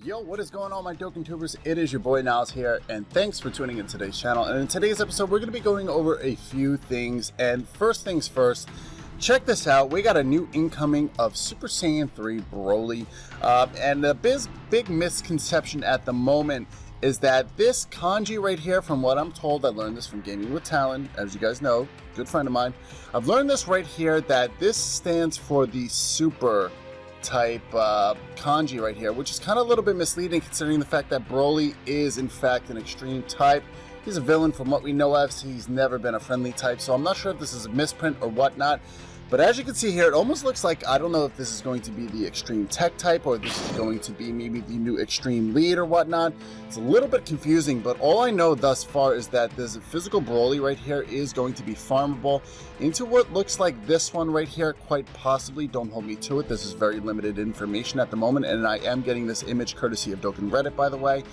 Yo, what is going on, my Dokkan tubers? It is your boy Niles here, and thanks for tuning in today's channel. And in today's episode, we're going to be going over a few things. And first things first, check this out. We got a new incoming of Super Saiyan 3 Broly. And the big misconception at the moment is that this kanji right here, from what I'm told, I learned this from Gaming with Talon, as you guys know, good friend of mine. I've learned this right here, that this stands for the super type kanji right here, which is kind of a little bit misleading considering the fact that Broly is in fact an extreme type. He's a villain from what we know of, so he's never been a friendly type, so I'm not sure if this is a misprint or whatnot. But as you can see here, it almost looks like, I don't know if this is going to be the extreme tech type or this is going to be maybe the new extreme lead or whatnot. It's a little bit confusing, but all I know thus far is that this physical Broly right here is going to be farmable into what looks like this one right here, quite possibly. Don't hold me to it. This is very limited information at the moment, and I am getting this image courtesy of Dokkan Reddit, by the way.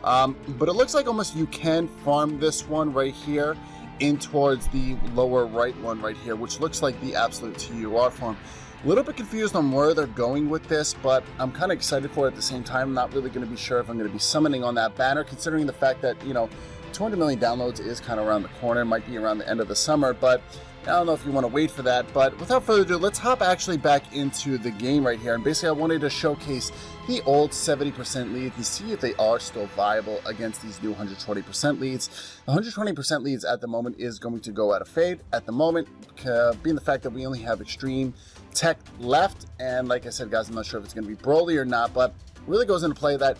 But it looks like almost you can farm this one right here in towards the lower right one right here, which looks like the absolute TUR form. A little bit confused on where they're going with this, but I'm kind of excited for it at the same time. I'm not really going to be sure if I'm going to be summoning on that banner, considering the fact that, you know, 200 million downloads is kind of around the corner. It might be around the end of the summer, but I don't know if you want to wait for that. But without further ado, let's hop actually back into the game right here. And basically, I wanted to showcase the old 70% leads and see if they are still viable against these new 120% leads. The 120% leads at the moment is going to go out of fade at the moment, being the fact that we only have extreme tech left. And like I said, guys, I'm not sure if it's going to be Broly or not, but really goes into play that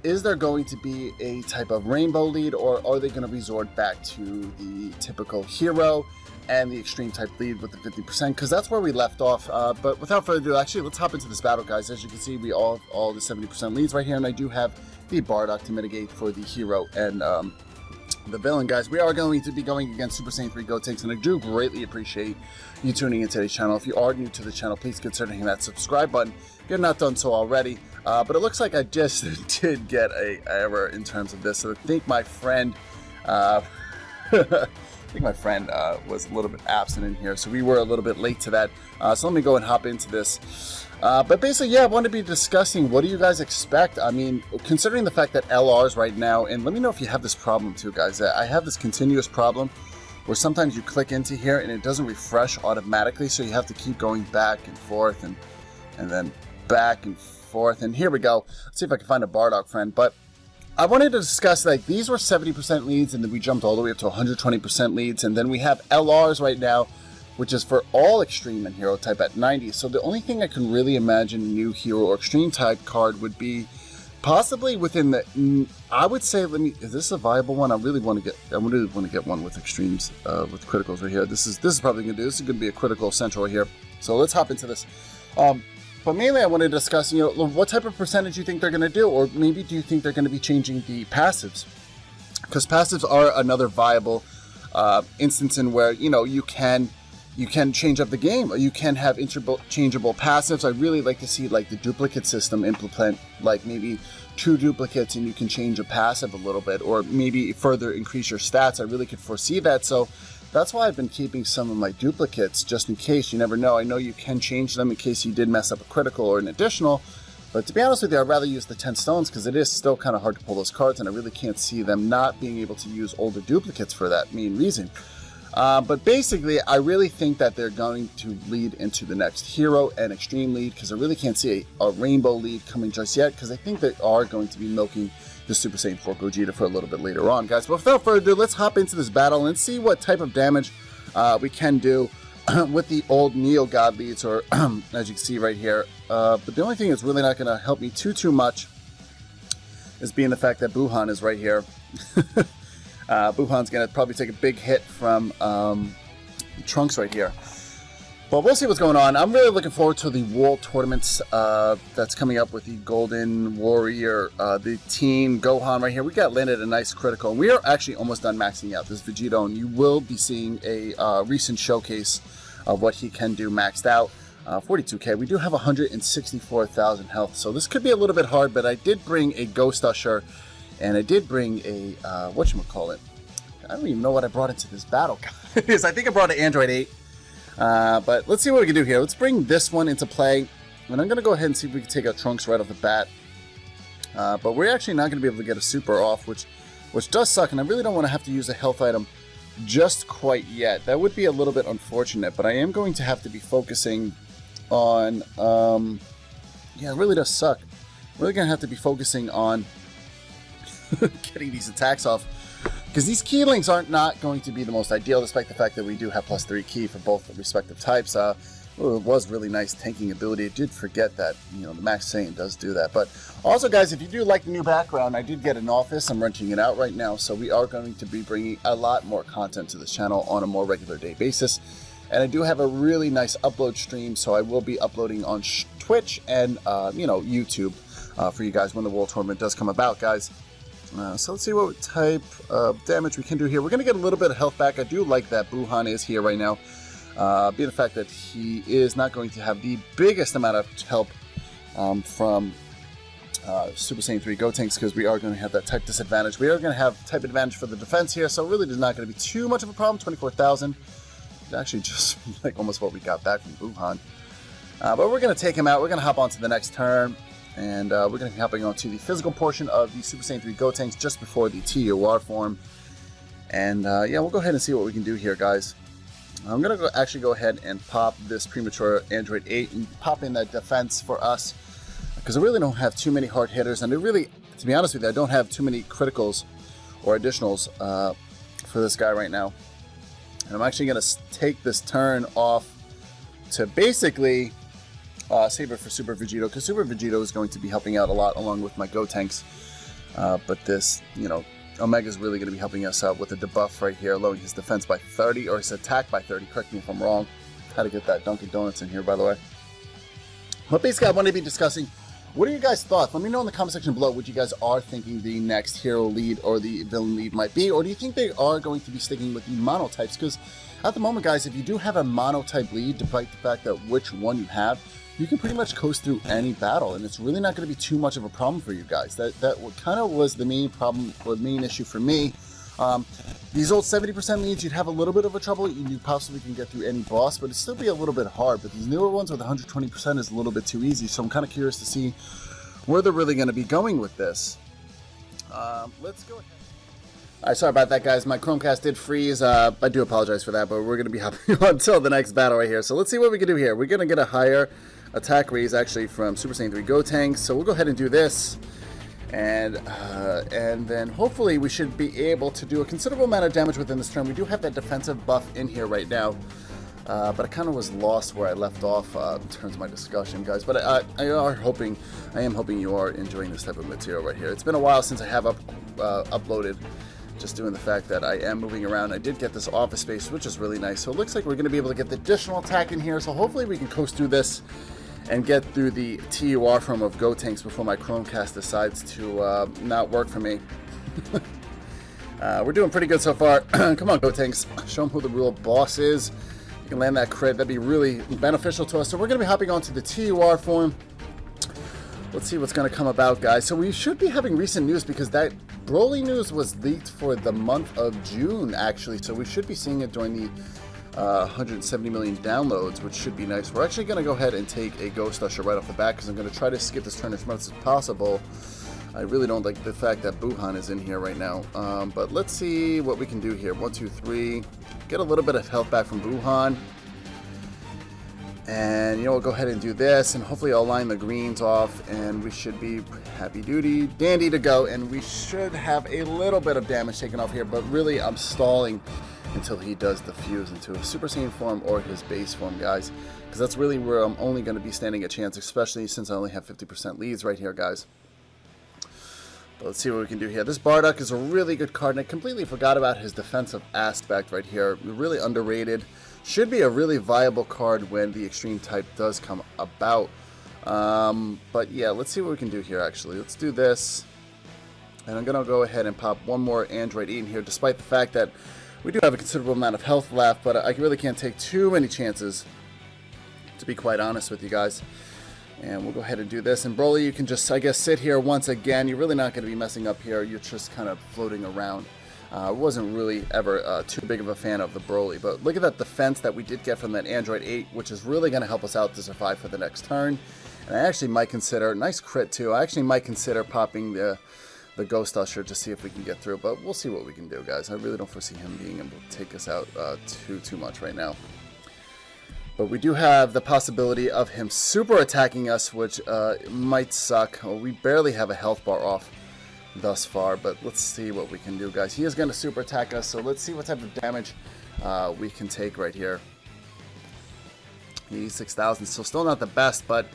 is there going to be a type of rainbow lead, or are they going to resort back to the typical hero and the extreme type lead with the 50%, because that's where we left off. But without further ado, actually, let's hop into this battle, guys. As you can see, we all the 70% leads right here, and I do have the Bardock to mitigate for the hero and the villain, guys. We are going to be going against Super Saiyan 3 Gotenks, and I do greatly appreciate you tuning into today's channel. If you are new to the channel, please consider hitting that subscribe button if you're not done so already. But it looks like I just did get a error in terms of this, so I think my friend was a little bit absent in here, so we were a little bit late to that. So let me go and hop into this. But basically, yeah, I want to be discussing what do you guys expect. I mean, considering the fact that LRs right now, and let me know if you have this problem too, guys. I have this continuous problem where sometimes you click into here and it doesn't refresh automatically, so you have to keep going back and forth and then back and forth. And here we go. Let's see if I can find a Bardock friend. But I wanted to discuss, like, these were 70% leads, and then we jumped all the way up to 120% leads, and then we have LRs right now, which is for all extreme and hero type at 90. So the only thing I can really imagine a new hero or extreme type card would be possibly within the, I would say, is this a viable one? I really want to get one with extremes, with criticals right here. This is probably going to do, this is going to be a critical central right here. So let's hop into this. But mainly I want to discuss, you know, what type of percentage you think they're going to do, or maybe do you think they're going to be changing the passives? Because passives are another viable instance in where, you know, you can change up the game, or you can have interchangeable passives. I really like to see, like, the duplicate system implement, like maybe 2 duplicates and you can change a passive a little bit, or maybe further increase your stats. I really could foresee that, so that's why I've been keeping some of my duplicates, just in case. You never know. I know you can change them in case you did mess up a critical or an additional, but to be honest with you, I'd rather use the 10 stones, because it is still kind of hard to pull those cards, and I really can't see them not being able to use older duplicates for that main reason. But basically, I really think that they're going to lead into the next hero and extreme lead, because I really can't see a rainbow lead coming just yet, because I think they are going to be milking the Super Saiyan 4 Gogeta for a little bit later on, guys. But without further ado, let's hop into this battle and see what type of damage we can do with the old Neo God leads, or as you can see right here. But the only thing that's really not going to help me too much is being the fact that Buhan is right here. Buhan's going to probably take a big hit from Trunks right here. But we'll see what's going on. I'm really looking forward to the World Tournaments that's coming up with the Golden Warrior, the Team Gohan right here. We got landed a nice critical, and we are actually almost done maxing out this Vegito, and you will be seeing a recent showcase of what he can do maxed out. 42k. We do have 164,000 health, so this could be a little bit hard, but I did bring a Ghost Usher, and I did bring a, whatchamacallit. I don't even know what I brought into this battle, guys. I think I brought an Android 8. But let's see what we can do here. Let's bring this one into play. And I'm going to go ahead and see if we can take out Trunks right off the bat. But we're actually not going to be able to get a super off, which does suck, and I really don't want to have to use a health item just quite yet. That would be a little bit unfortunate, but I am going to have to be focusing on, yeah, it really does suck. I'm really going to have to be focusing on getting these attacks off, because these key links aren't not going to be the most ideal, despite the fact that we do have +3 key for both the respective types. Well, it was really nice tanking ability. I did forget that, you know, the Max Saiyan does do that. But also, guys, if you do like the new background, I did get an office. I'm renting it out right now, so we are going to be bringing a lot more content to this channel on a more regular day basis. And I do have a really nice upload stream, so I will be uploading on Twitch and, you know, YouTube for you guys when the World Tournament does come about, guys. So let's see what type of damage we can do here. We're going to get a little bit of health back. I do like that Buhan is here right now. Being the fact that he is not going to have the biggest amount of help from Super Saiyan 3 Gotenks, because we are going to have that type disadvantage. We are going to have type advantage for the defense here, so really there's not going to be too much of a problem. 24,000. Actually just like almost what we got back from Buhan. But we're going to take him out. We're going to hop on to the next turn, and we're going to be hopping on to the physical portion of the Super Saiyan 3 Gotenks just before the TUR form. And yeah, we'll go ahead and see what we can do here, guys. I'm going to actually go ahead and pop this premature Android 8 and pop in that defense for us, because I really don't have too many hard hitters, and I really, to be honest with you, I don't have too many criticals or additionals for this guy right now. And I'm actually going to take this turn off to basically save it for Super Vegito, because Super Vegito is going to be helping out a lot along with my Gotenks. But this, you know, Omega is really going to be helping us out with a debuff right here, lowering his defense by 30, or his attack by 30. Correct me if I'm wrong. Had to get that Dunkin' Donuts in here, by the way. But basically, I want to be discussing, what are you guys' thoughts? Let me know in the comment section below what you guys are thinking the next hero lead or the villain lead might be, or do you think they are going to be sticking with the monotypes? Because at the moment, guys, if you do have a monotype lead, despite the fact that which one you have, you can pretty much coast through any battle, and it's really not going to be too much of a problem for you guys. That kind of was the main problem, or the main issue for me. These old 70% leads, you'd have a little bit of a trouble. You possibly can get through any boss, but it'd still be a little bit hard. But these newer ones with 120% is a little bit too easy, so I'm kind of curious to see where they're really going to be going with this. Let's go ahead. Alright, sorry about that, guys. My Chromecast did freeze. I do apologize for that, but we're going to be hopping on until the next battle right here. So let's see what we can do here. We're going to get a higher attack raise actually from Super Saiyan 3 Gotenks. So we'll go ahead and do this. And then hopefully we should be able to do a considerable amount of damage within this turn. We do have that defensive buff in here right now. But I kind of was lost where I left off in terms of my discussion, guys. But I am hoping you are enjoying this type of material right here. It's been a while since I have uploaded, just doing the fact that I am moving around. I did get this office space, which is really nice. So it looks like we're going to be able to get the additional attack in here. So hopefully we can coast through this and get through the TUR form of Gotenks before my Chromecast decides to not work for me. We're doing pretty good so far. Come on, Gotenks. Show them who the real boss is. You can land that crit. That'd be really beneficial to us. So we're going to be hopping on to the TUR form. Let's see what's going to come about, guys. So we should be having recent news, because that Broly news was leaked for the month of June, actually. So we should be seeing it during the 170 million downloads, which should be nice. We're actually going to go ahead and take a Ghost Usher right off the bat, because I'm going to try to skip this turn as much as possible. I really don't like the fact that Buhan is in here right now. But let's see what we can do here. 1, 2, 3. Get a little bit of health back from Buhan. And, you know, we'll go ahead and do this, and hopefully I'll line the greens off, and we should be happy duty, dandy to go, and we should have a little bit of damage taken off here, but really I'm stalling until he does the fuse into a Super Saiyan form or his base form, guys, because that's really where I'm only going to be standing a chance, especially since I only have 50% leads right here, guys. But let's see what we can do here. This Bardock is a really good card, and I completely forgot about his defensive aspect right here. Really underrated. Should be a really viable card when the extreme type does come about. But yeah, let's see what we can do here, actually. Let's do this. And I'm going to go ahead and pop one more Android 8 in here, despite the fact that we do have a considerable amount of health left, but I really can't take too many chances, to be quite honest with you guys. And we'll go ahead and do this. And Broly, you can just, I guess, sit here once again. You're really not going to be messing up here. You're just kind of floating around. I wasn't really ever too big of a fan of the Broly, but look at that defense that we did get from that Android 8, which is really going to help us out to survive for the next turn. And I actually might consider, nice crit too, I actually might consider popping the Ghost Usher to see if we can get through, but we'll see what we can do, guys. I really don't foresee him being able to take us out too much right now. But we do have the possibility of him super attacking us, which might suck. Well, we barely have a health bar off thus far, but let's see what we can do, guys. He is going to super attack us, so let's see what type of damage we can take right here. 86,000, so still not the best, but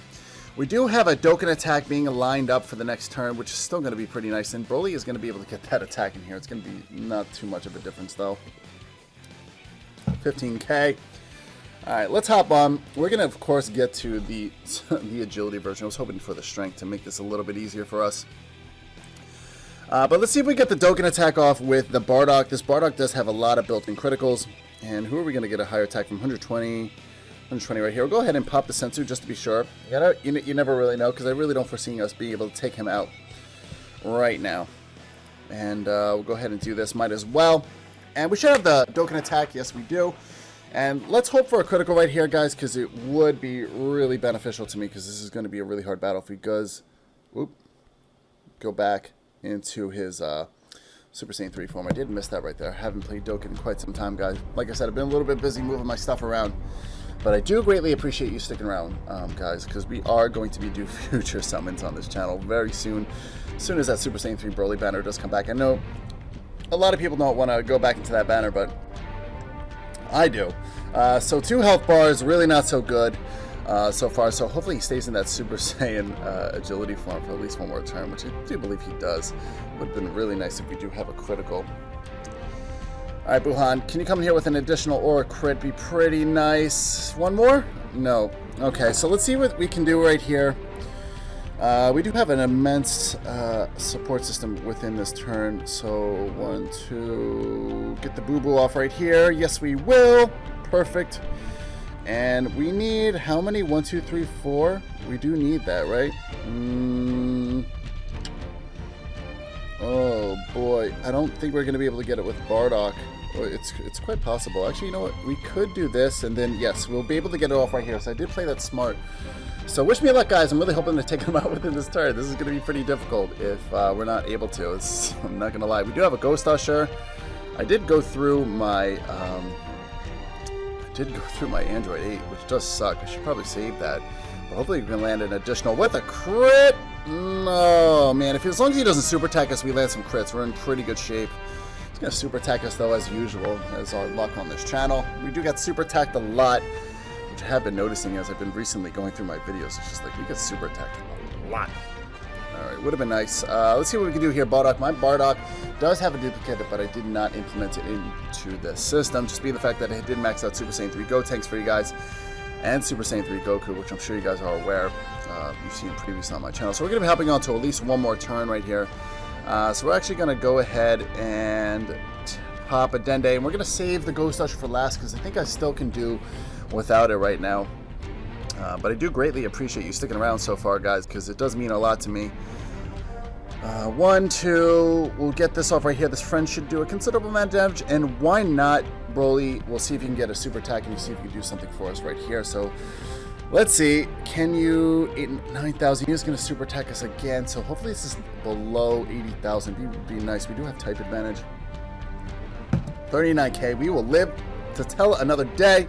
we do have a Dokkan attack being lined up for the next turn, which is still going to be pretty nice, and Broly is going to be able to get that attack in here. It's going to be not too much of a difference, though. 15k. Alright, let's hop on. We're going to, of course, get to the agility version. I was hoping for the strength to make this a little bit easier for us. But let's see if we get the Dokkan attack off with the Bardock. This Bardock does have a lot of built-in criticals. And who are we going to get a higher attack from? 120 right here. We'll go ahead and pop the Sensu just to be sure. You never really know, because I really don't foresee us being able to take him out right now. And we'll go ahead and do this. Might as well. And we should have the Dokkan attack. Yes, we do. And let's hope for a critical right here, guys, because it would be really beneficial to me, because this is going to be a really hard battle if he does go back into his Super Saiyan 3 form. I did miss that right there. I haven't played Dokkan in quite some time, guys. Like I said, I've been a little bit busy moving my stuff around. But I do greatly appreciate you sticking around, guys, because we are going to be doing future summons on this channel very soon. As soon as that Super Saiyan 3 Broly banner does come back. I know a lot of people don't want to go back into that banner, but I do. So 2 health bars, really not so good so far. So hopefully he stays in that Super Saiyan agility form for at least one more turn, which I do believe he does. Would have been really nice if we do have a critical. Alright, Buhan, can you come in here with an additional or a crit? Be pretty nice. One more? No. Okay, so let's see what we can do right here. We do have an immense support system within this turn. So 1, 2, get the boo-boo off right here. Yes, we will. Perfect. And we need how many? 1, 2, 3, 4. We do need that, right? Oh boy, I don't think we're going to be able to get it with Bardock. It's quite possible. Actually, you know what? We could do this, and then, yes, we'll be able to get it off right here. So I did play that smart. So wish me luck, guys. I'm really hoping to take them out within this turn. This is going to be pretty difficult if we're not able to. I'm not going to lie. We do have a Ghost Usher. I did go through my Android 8, which does suck. I should probably save that. But hopefully we can land an additional with a crit. No, man. As long as he doesn't super attack us, we land some crits. We're in pretty good shape. He's going to super attack us, though, as usual, as our luck on this channel. We do get super attacked a lot, which I have been noticing as I've been recently going through my videos. It's just like we get super attacked a lot. Alright, would have been nice. Let's see what we can do here, Bardock. My Bardock does have a duplicate, but I did not implement it into the system. Just being the fact that I did max out Super Saiyan 3 Gotenks for you guys, and Super Saiyan 3 Goku, which I'm sure you guys are aware. You've seen previously on my channel. So we're going to be hopping on to at least one more turn right here. So we're actually going to go ahead and pop a Dende, and we're going to save the Ghost Usher for last, because I think I still can do without it right now. But I do greatly appreciate you sticking around so far, guys, because it does mean a lot to me. 1, 2, we'll get this off right here. This friend should do a considerable amount of damage, and why not, Broly? We'll see if you can get a super attack, and you see if you can do something for us right here. So let's see. Can you 9,000? He's going to super attack us again, so hopefully this is below 80,000. Would be nice. We do have type advantage. 39k. We will live to tell another day.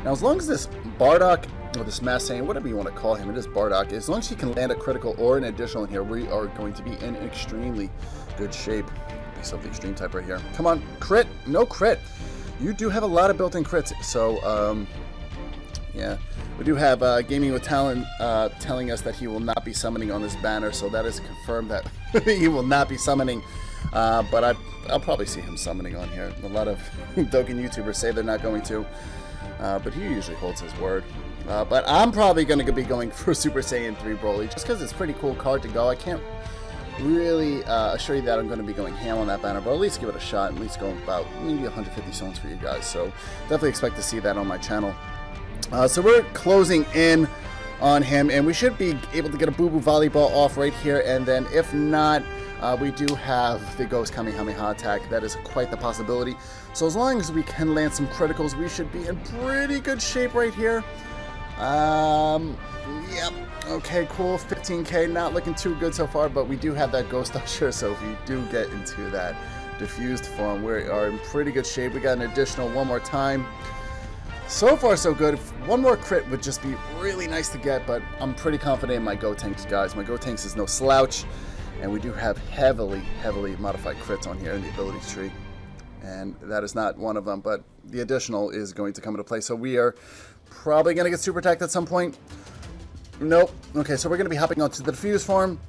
Now, as long as this Bardock, or this Mass Saiyan, whatever you want to call him, it is Bardock. As long as he can land a critical or an additional in here, we are going to be in extremely good shape. Based off the extreme type right here. Come on, crit. No crit. You do have a lot of built-in crits. So, yeah. We do have Gaming with Talent telling us that he will not be summoning on this banner. So that is confirmed that he will not be summoning. But I'll probably see him summoning on here. A lot of Dokkan YouTubers say they're not going to. But he usually holds his word. But I'm probably going to be going for Super Saiyan 3 Broly, just because it's a pretty cool card to go. I can't really assure you that I'm going to be going ham on that banner, but at least give it a shot, at least go about maybe 150 stones for you guys. So definitely expect to see that on my channel. So we're closing in on him, and we should be able to get a Boo Boo Volleyball off right here, and then if not, we do have the Ghost Kamehameha attack. That is quite the possibility. So as long as we can land some criticals, we should be in pretty good shape right here. Yep. Okay, cool. 15k, not looking too good so far, but we do have that Ghost Usher, so if we do get into that diffused form, we are in pretty good shape. We got an additional one more time. So far, so good. One more crit would just be really nice to get, but I'm pretty confident in my Gotenks, guys. My Gotenks is no slouch, and we do have heavily modified crits on here in the ability tree. And that is not one of them, but the additional is going to come into play. So we are probably going to get super attacked at some point. Nope. Okay, so we're going to be hopping onto the diffuse form.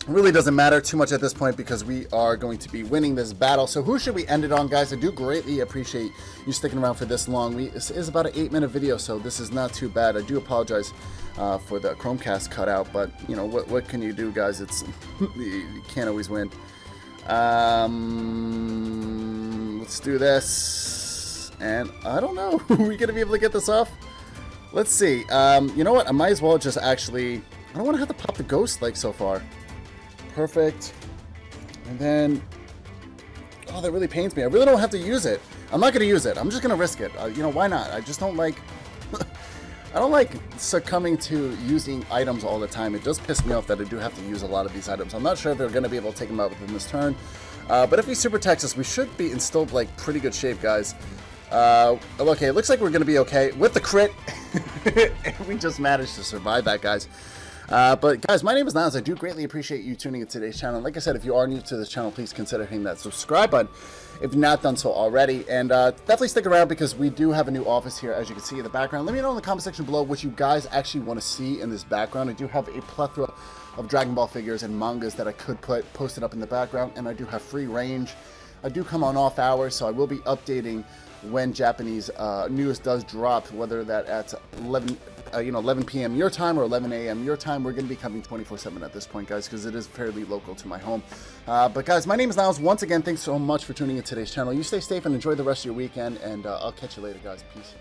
It really doesn't matter too much at this point because we are going to be winning this battle. So who should we end it on, guys? I do greatly appreciate you sticking around for this long. This is about an 8-minute video, so this is not too bad. I do apologize for the Chromecast cutout, but you know what can you do, guys? It's you can't always win. Let's do this, and I don't know. Are we gonna be able to get this off? Let's see. You know what? I might as well just actually. I don't want to have to pop the ghost like so far. Perfect. And then, oh, that really pains me. I really don't have to use it. I'm not gonna use it. I'm just gonna risk it. You know, why not? I just don't like. I don't like succumbing to using items all the time. It does piss me off that I do have to use a lot of these items. I'm not sure if they're going to be able to take them out within this turn. But if he super attacks us, we should be in still like pretty good shape, guys. Okay, it looks like we're going to be okay with the crit. We just managed to survive that, guys. But guys, my name is Niles. I do greatly appreciate you tuning in to today's channel. Like I said, if you are new to this channel, please consider hitting that subscribe button if you've not done so already. And definitely stick around because we do have a new office here, as you can see in the background. Let me know in the comment section below what you guys actually want to see in this background. I do have a plethora of Dragon Ball figures and mangas that I could put posted up in the background, and I do have free range. I do come on off hours, so I will be updating when Japanese news does drop, whether that at 11 p.m. your time or 11 a.m. your time. We're going to be coming 24/7 at this point, guys, because it is fairly local to my home. But guys, my name is Niles. Once again, thanks so much for tuning in to today's channel. You stay safe and enjoy the rest of your weekend, and I'll catch you later, guys. Peace.